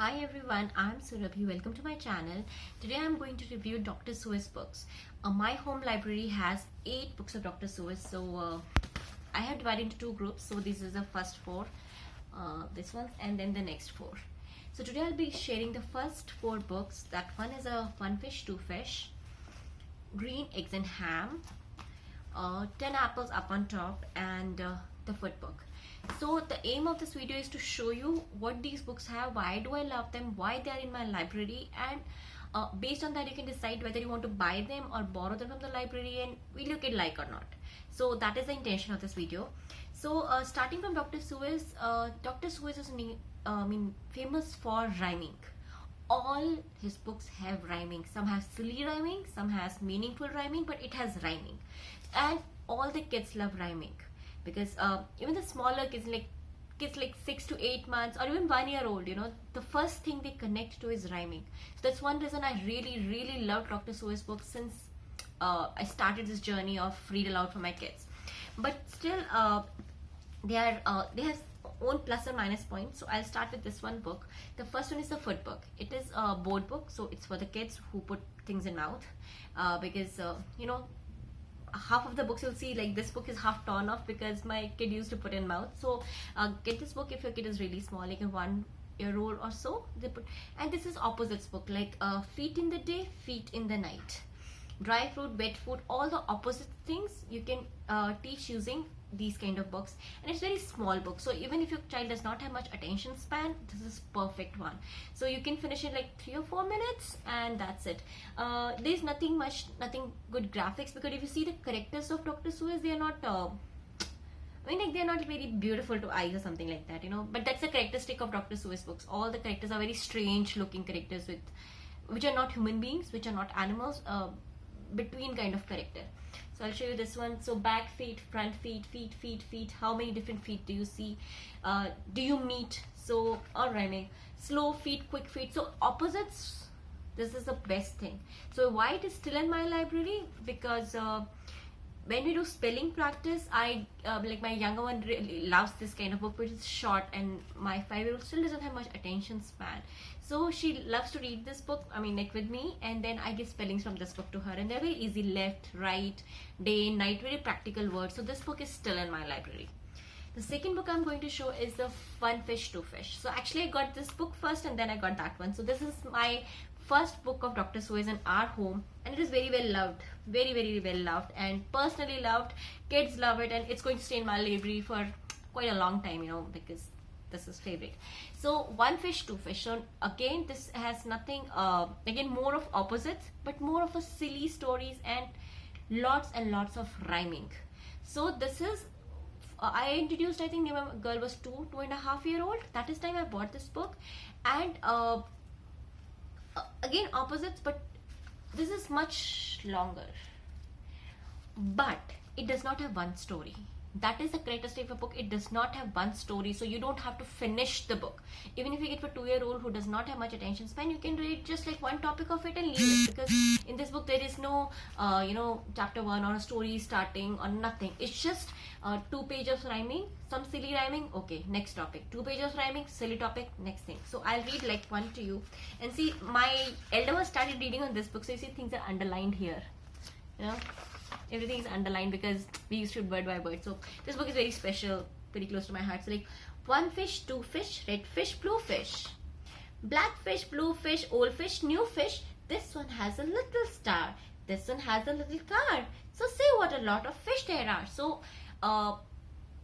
Hi everyone, I'm Surabhi. Welcome to my channel. Today I'm going to review Dr. Seuss books. My home library has 8 books of Dr. Seuss. So I have divided into 2 groups. So this is the first 4, this one, and then the next 4. So today I'll be sharing the first 4 books. That one is a One Fish, Two Fish, Green Eggs and Ham, 10 Apples Up on Top, and the Foot Book. So the aim of this video is to show you what these books have, why do I love them, why they are in my library, and based on that you can decide whether you want to buy them or borrow them from the library and will you get like or not. So that is the intention of this video. So starting from Dr. Seuss, Dr. Seuss is famous for rhyming. All his books have rhyming. Some have silly rhyming, some has meaningful rhyming, but it has rhyming, and all the kids love rhyming. Because even the smaller kids like 6 to 8 months or even 1 year old, the first thing they connect to is rhyming. So that's one reason I really love Dr. Seuss books since I started this journey of read aloud for my kids. But still they have own plus or minus points. So I'll start with this one book. The first one is the Foot Book. It is a board book, so it's for the kids who put things in mouth, because half of the books you'll see like this book is half torn off because my kid used to put in mouth. So get this book if your kid is really small, like a 1 year old or so. And this is opposites book, like feet in the day, feet in the night, dry fruit, wet food, all the opposite things you can teach using these kind of books. And it's very small book, so even if your child does not have much attention span, this is perfect one. So you can finish it like 3 or 4 minutes and that's it. There's nothing good graphics, because if you see the characters of Dr. Seuss, they are not they're not very beautiful to eyes or something like that, but that's the characteristic of Dr. Seuss books. All the characters are very strange looking characters which are not human beings, which are not animals, between kind of character. So I'll show you this one. So back feet, front feet, feet. How many different feet do you see? Do you meet? So all rhyming. Slow feet, quick feet. So opposites. This is the best thing. So why it is still in my library? Because when we do spelling practice, I like my younger one really loves this kind of book, which is short, and my 5-year-old still doesn't have much attention span. So she loves to read this book, like with me, and then I give spellings from this book to her, and they're very easy: left, right, day, night, very practical words. So this book is still in my library. The second book I'm going to show is the One Fish, Two Fish. So actually I got this book first and then I got that one. So this is my first book of Dr. Seuss in our home, and it is very well loved, very well loved, and personally loved. Kids love it, and it's going to stay in my library for quite a long time, because this is favorite. So One Fish, Two Fish. So again, this has nothing, again more of opposites, but more of a silly stories and lots of rhyming. So this is I introduced, I think my girl was 2.5 year old. That is time I bought this book, and again opposites, but this is much longer, but it does not have one story. That is the characteristic of a book. It does not have one story, so you don't have to finish the book. Even if you get for 2-year-old who does not have much attention span, you can read just like one topic of it and leave it, because in this book there is no chapter 1 or a story starting or nothing. It's just 2 pages of rhyming, some silly rhyming, okay, next topic, 2 pages of rhyming, silly topic, next thing. So I'll read like one to you, and see, my elder one started reading on this book, so you see things are underlined here, everything is underlined because we used to read word by word. So this book is very special, very close to my heart. So like, one fish, two fish, red fish, blue fish, black fish, blue fish, old fish, new fish. This one has a little star, this one has a little car. So say what a lot of fish there are. So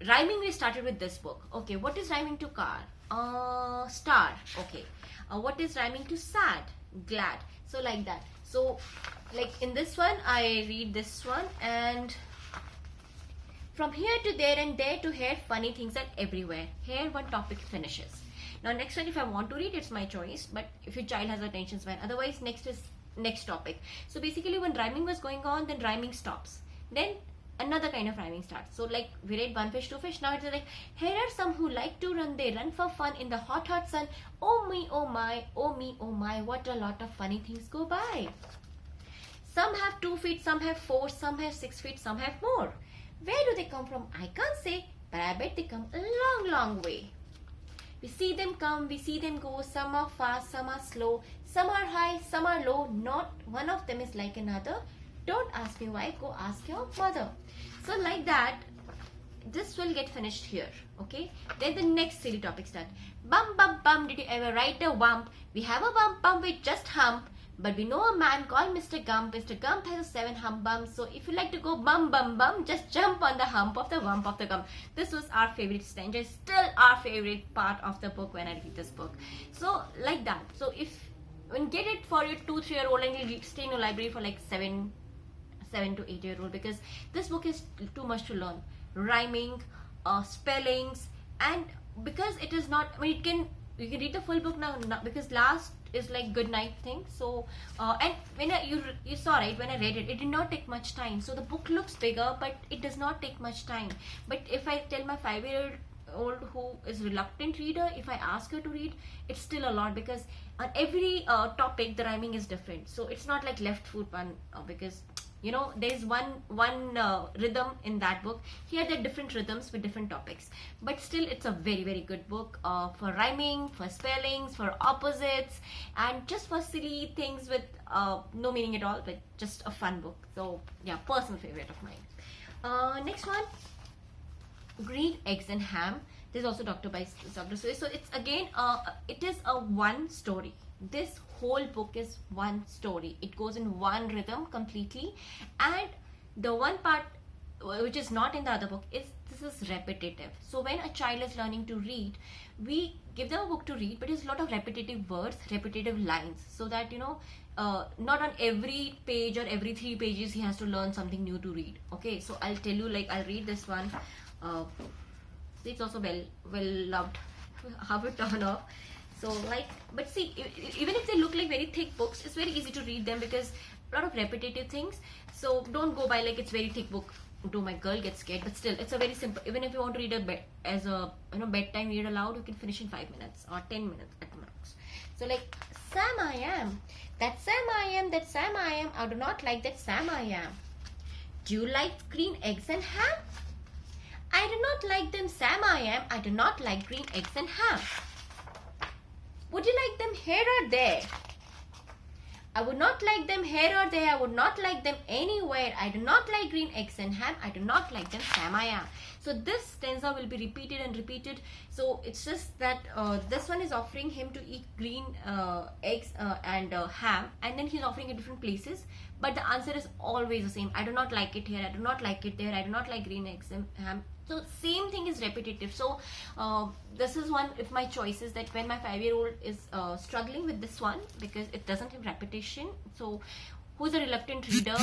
rhyming we started with this book. Okay, what is rhyming to car? Star. Okay. What is rhyming to sad? Glad. So like that. So like in this one, I read this one, and from here to there and there to here, funny things are everywhere. Here one topic finishes. Now next one, if I want to read, it's my choice, but if your child has attention span, otherwise next is next topic. So basically when rhyming was going on, then rhyming stops, then another kind of rhyming starts. So like we read one fish, two fish. Now it's like, here are some who like to run, they run for fun in the hot sun. Oh me, oh my, oh me, oh my, what a lot of funny things go by. Some have 2 feet, some have 4, some have 6 feet, some have more. Where do they come from? I can't say, but I bet they come a long way. We see them come, we see them go. Some are fast, some are slow, some are high, some are low. Not one of them is like another. Don't ask me why, go ask your mother. So like that, this will get finished here. Okay, then the next silly topic start. Bum bum bum, did you ever ride a wump? We have a bump bump with just hump, but we know a man called Mr. Gump. Mr. Gump has a 7 hump bumps. So if you like to go bum bum bum, just jump on the hump of the wump of the gum. This was our favorite stanza, still our favorite part of the book when I read this book. So like that. So if when get it for your 2-3-year-old and you stay in your library for like 7 to 8-year-old, because this book is too much to learn. Rhyming, spellings, and because it is not, I mean, you can read the full book now, because last is like good night thing. So and when you saw, right, when I read it, it did not take much time. So the book looks bigger, but it does not take much time. But if I tell my 5-year-old who is reluctant reader, if I ask her to read, it's still a lot, because on every topic the rhyming is different. So it's not like left foot one, because you know there's one rhythm in that book. Here there are different rhythms with different topics, but still it's a very, very good book for rhyming, for spellings, for opposites, and just for silly things with no meaning at all, but just a fun book. So yeah, personal favorite of mine. Next one, Green Eggs and Ham. This is also Dr. Seuss. So it's again it is a one story. This whole book is one story. It goes in one rhythm completely, and the one part which is not in the other book is this is repetitive. So when a child is learning to read, we give them a book to read, but it's a lot of repetitive words, repetitive lines, so that you know not on every page or every 3 pages he has to learn something new to read. Okay, so I'll tell you, like I'll read this one. It's also well loved. How it turn off. So like, but see, even if they look like very thick books, it's very easy to read them because a lot of repetitive things. So don't go by like it's very thick book. Do my girl get scared? But still, it's a very simple. Even if you want to read as a bedtime read aloud, you can finish in 5 minutes or 10 minutes at the max. So like, Sam I am, that Sam I am, that Sam I am. I do not like that Sam I am. Do you like green eggs and ham? I do not like them, Sam I am. I do not like green eggs and ham. Would you like them here or there? I would not like them here or there. I would not like them anywhere. I do not like green eggs and ham. I do not like them, Sam I am. So this stanza will be repeated and repeated. So it's just that this one is offering him to eat green eggs and ham, and then he's offering at different places. But the answer is always the same. I do not like it here. I do not like it there. I do not like green eggs and ham. So same thing is repetitive. So this is one of my choices, that when my 5-year-old is struggling with this one because it doesn't have repetition. So who's a reluctant reader,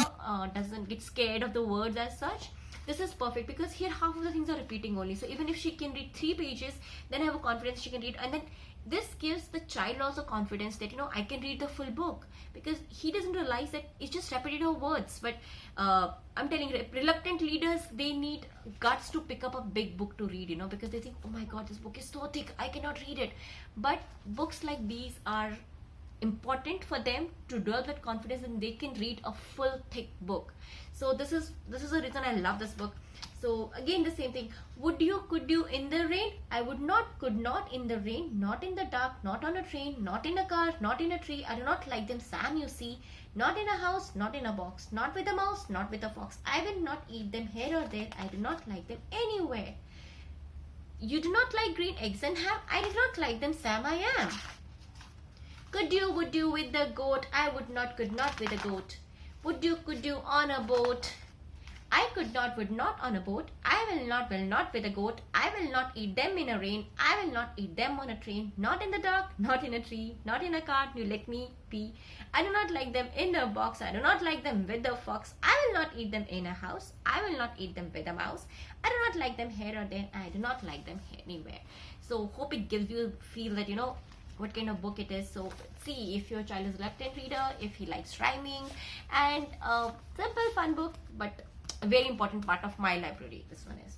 doesn't get scared of the words as such. This is perfect because here half of the things are repeating only. So even if she can read 3 pages, then I have a confidence she can read, and then this gives the child also confidence that I can read the full book, because he doesn't realize that it's just repetitive words. But I'm telling you, reluctant readers, they need guts to pick up a big book to read, because they think, oh my god, this book is so thick, I cannot read it. But books like these are important for them to develop that confidence, and they can read a full thick book. So this is the reason I love this book. So again, the same thing. Would you, could you in the rain? I would not, could not in the rain, not in the dark, not on a train, not in a car, not in a tree. I do not like them, Sam, you see. Not in a house, not in a box, not with a mouse, not with a fox. I will not eat them here or there. I do not like them anywhere. You do not like green eggs and ham. I do not like them, Sam, I am. Could you, would you with the goat? I would not, could not with a goat. Would you, could you on a boat? I could not, would not on a boat. I will not with a goat. I will not eat them in a rain. I will not eat them on a train. Not in the dark, not in a tree, not in a cart. You let me be. I do not like them in a box. I do not like them with the fox. I will not eat them in a house. I will not eat them with a mouse. I do not like them here or there. I do not like them anywhere. So hope it gives you a feel that what kind of book it is. So see if your child is a reluctant reader, if he likes rhyming, and a simple fun book, but a very important part of my library. This one is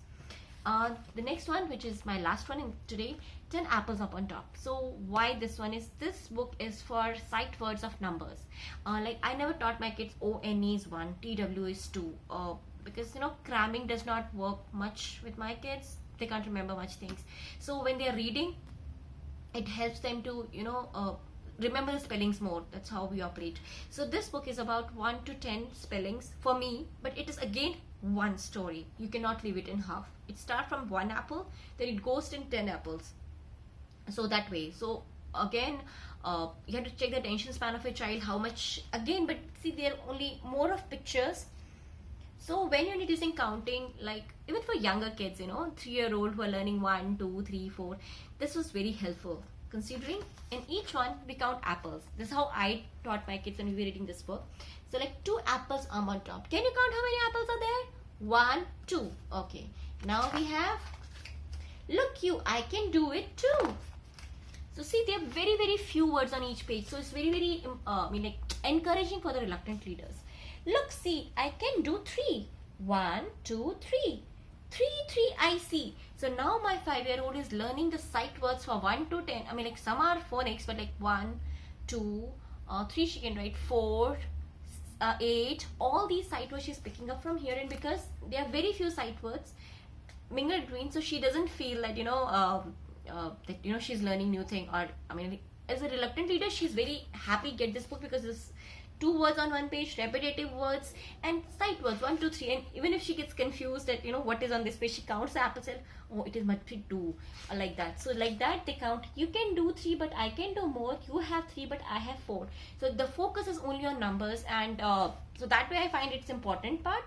the next one, which is my last one in today, 10 apples up on top. So why this one is, this book is for sight words of numbers. Like I never taught my kids ON is 1, TW is 2, because cramming does not work much with my kids. They can't remember much things. So when they are reading, it helps them to remember the spellings more. That's how we operate. So this book is about 1 to 10 spellings for me, but it is again one story. You cannot leave it in half. It starts from one apple, then it goes in 10 apples, so that way. So again, you have to check the attention span of a child, how much, again, but see, there are only more of pictures. So when you're using counting, like even for younger kids, 3-year-old who are learning 1, 2, 3, 4, this was very helpful, considering in each one we count apples. This is how I taught my kids when we were reading this book. So like 2 apples are on top. Can you count how many apples are there? 1, 2. Okay. Now we have, look you, I can do it too. So see, there are very, very few words on each page. So it's very, very encouraging for the reluctant readers. Look, see, I can do 3. 1, 2, 3. 3, 3, I see. So now my 5-year-old is learning the sight words for 1 to 10. Some are phonics, but like 1, 2, 3 she can write, 4, 8. All these sight words she's picking up from here, and because there are very few sight words mingled between, so she doesn't feel that she's learning new thing. Or as a reluctant reader, she's very happy get this book because it's 2 words on one page, repetitive words, and sight words 1, 2, 3. And even if she gets confused that what is on this page, she counts the apples and it is must be 2, like that. So like that they count. You can do 3, but I can do more. You have 3, but I have 4. So the focus is only on numbers, and so that way I find it's important. But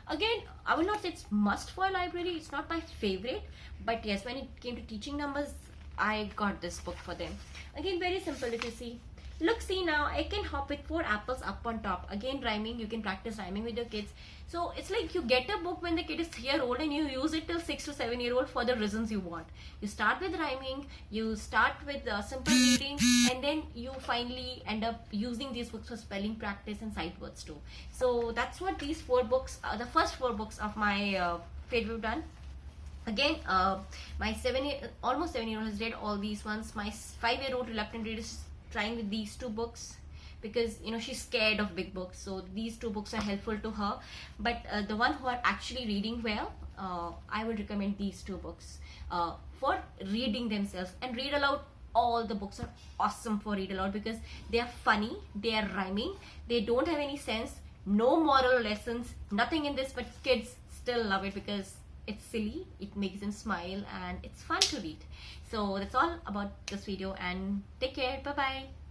again, I will not say it's must for a library. It's not my favorite, but yes, when it came to teaching numbers, I got this book for them. Again, very simple. If you see, look, see, now I can hop with 4 apples up on top. Again, rhyming. You can practice rhyming with your kids. So it's like you get a book when the kid is 3-year-old and you use it till 6 to 7-year-old for the reasons you want. You start with rhyming, you start with simple reading, and then you finally end up using these books for spelling practice and sight words too. So that's what these 4 books, the first 4 books of my favorite done. Again, my almost 7-year-old has read all these ones. My 5-year-old reluctant reader is trying with these 2 books because she's scared of big books. So these 2 books are helpful to her. But the one who are actually reading well, I would recommend these 2 books for reading themselves. And read aloud, all the books are awesome for read aloud because they are funny, they are rhyming, they don't have any sense, no moral lessons, nothing in this, but kids still love it because it's silly, it makes them smile, and it's fun to read. So that's all about this video, and take care. Bye bye.